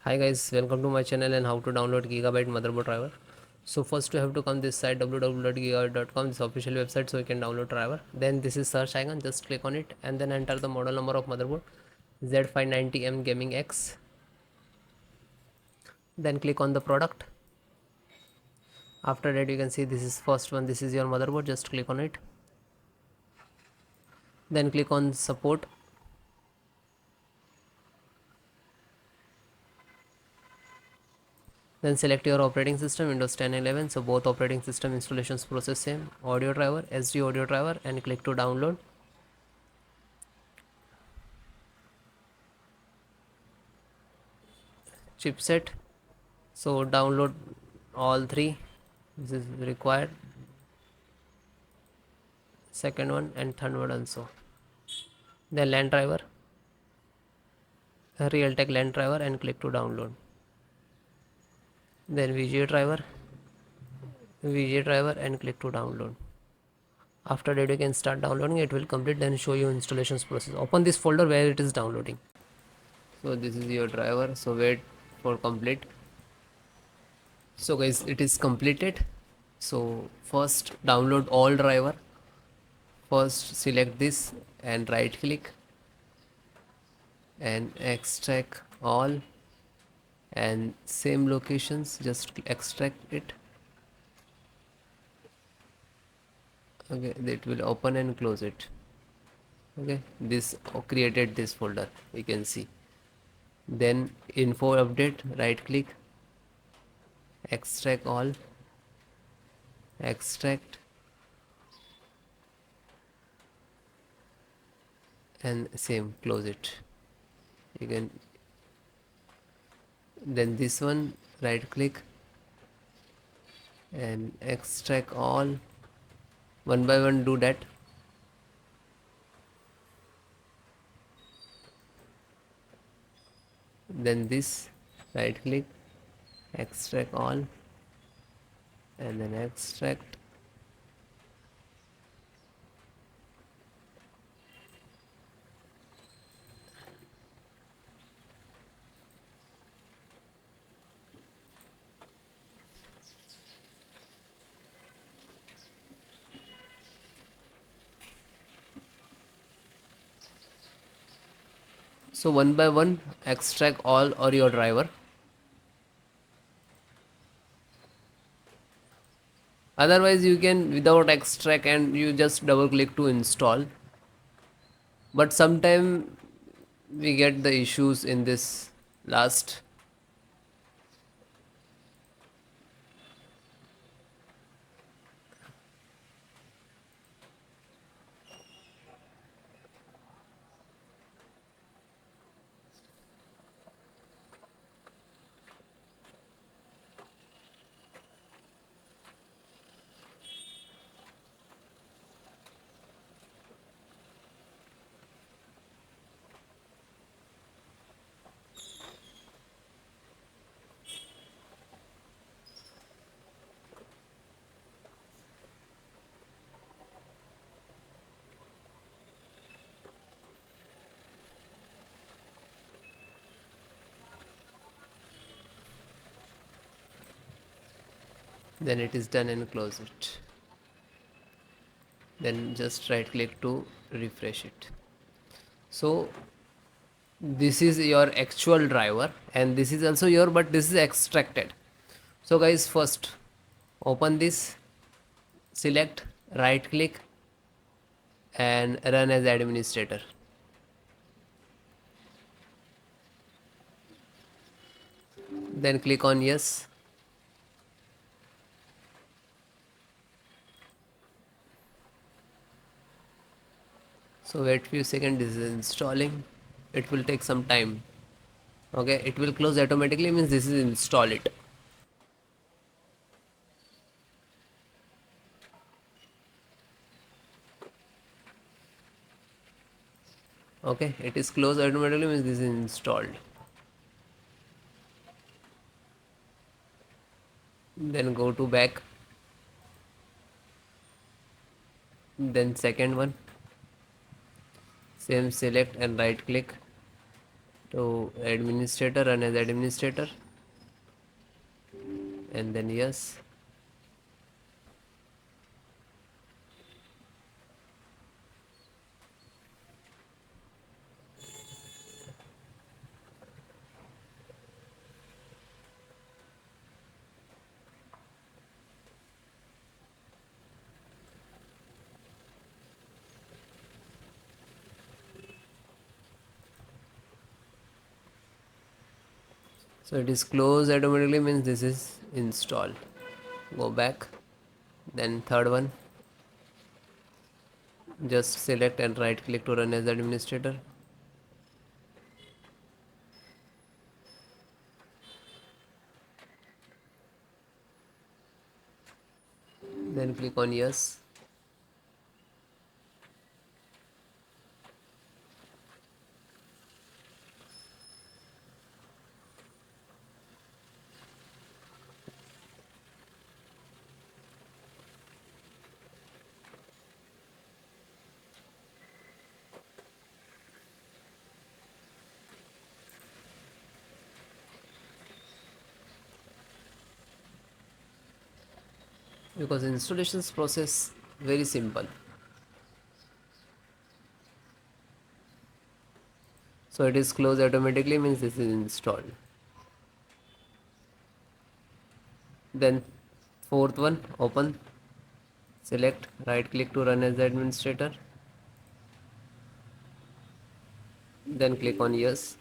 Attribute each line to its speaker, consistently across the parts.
Speaker 1: Hi guys, welcome to my channel and how to download Gigabyte motherboard driver. So first you have to come this site www.gigabyte.com, this official website, so you can download driver. Then this is search icon, just click on it and then enter the model number of motherboard Z590M Gaming X. Then click on the product. After that you can see this is first one, this is your motherboard, just click on it. Then click on support. Then select your operating system, Windows 10 11. So both operating system installations process same. Audio driver, SD audio driver, and click to download. Chipset. So download all three. This is required. Second one and third one also. Then LAN driver, Realtek LAN driver, and click to download. Then VGA driver, and click to download. After that you can start downloading. It will complete, then show you installations process. Open this folder where it is downloading. So this is your driver, so wait for complete. So guys, it is completed. So first download all driver. First select this and right click and extract all, and same locations, just extract it. Okay, it will open and close it. Okay, this created this folder, you can see. Then info update, right click, extract all, extract, and same close it. You can, then this one, right click and extract all, one by one do that. Then this, right click, extract all, and then extract. So one by one extract all or your driver. Otherwise you can without extract and you just double click to install. But sometime we get the issues in this last. Then it is done and close it. Then just right click to refresh it. So this is your actual driver and this is also your, but this is extracted. So guys, first open this, select, right click and run as administrator. Then click on yes. So wait few seconds, this is installing. It will take some time. Okay, it will close automatically, means this is install it. Okay, it is closed automatically, means this is installed. Then go to back. Then second one, same, select and right click to administrator, run as administrator, and then yes. So it is closed automatically, means this is installed. Go back, then third one, just select and right click to run as administrator. Then click on yes. Because installations process very simple. So it is closed automatically, means this is installed. Then fourth one, open, select, right click to run as the administrator, then click on yes.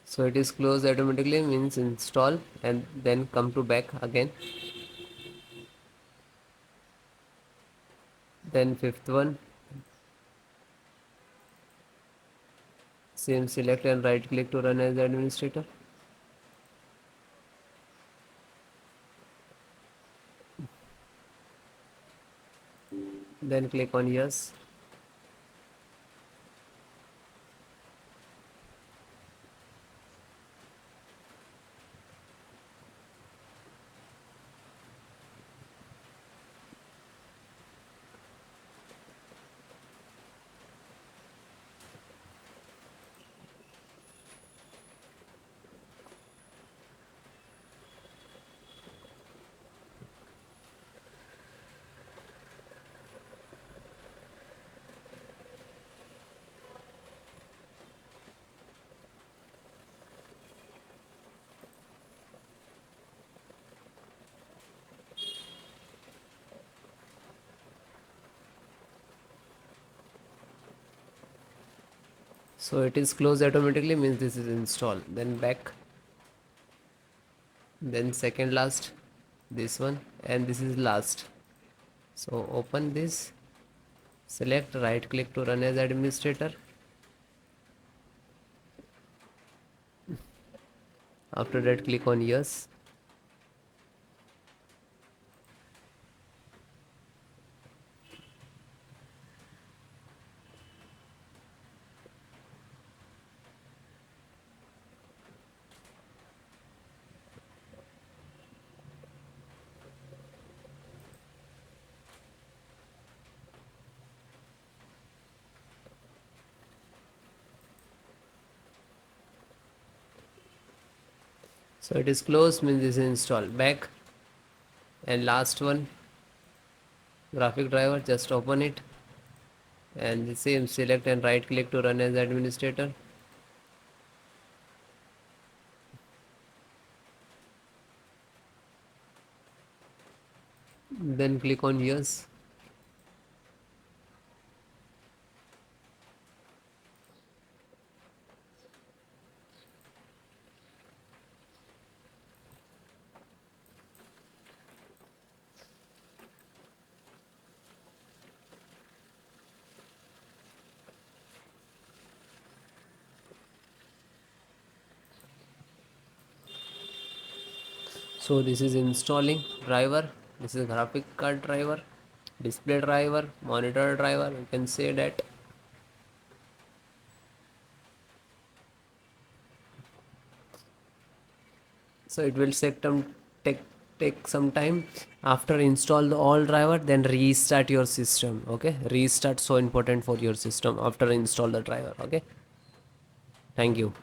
Speaker 1: So it is closed automatically, means install, and then come to back again. Then fifth one, same, select and right click to run as the administrator, then click on yes. So it is closed automatically, means this is installed. Then back, then second last, this one, and this is last. So open this, select, right click to run as administrator. After that, click on yes. So it is closed, means this is installed. Back, and last one, graphic driver, just open it, and the same, select and right click to run as administrator, then click on yes. So this is installing driver, this is graphic card driver, display driver, monitor driver, you can say that. So it will take take some time. After install the all driver, then restart your system. Okay, restart so important for your system after install the driver. Okay, thank you.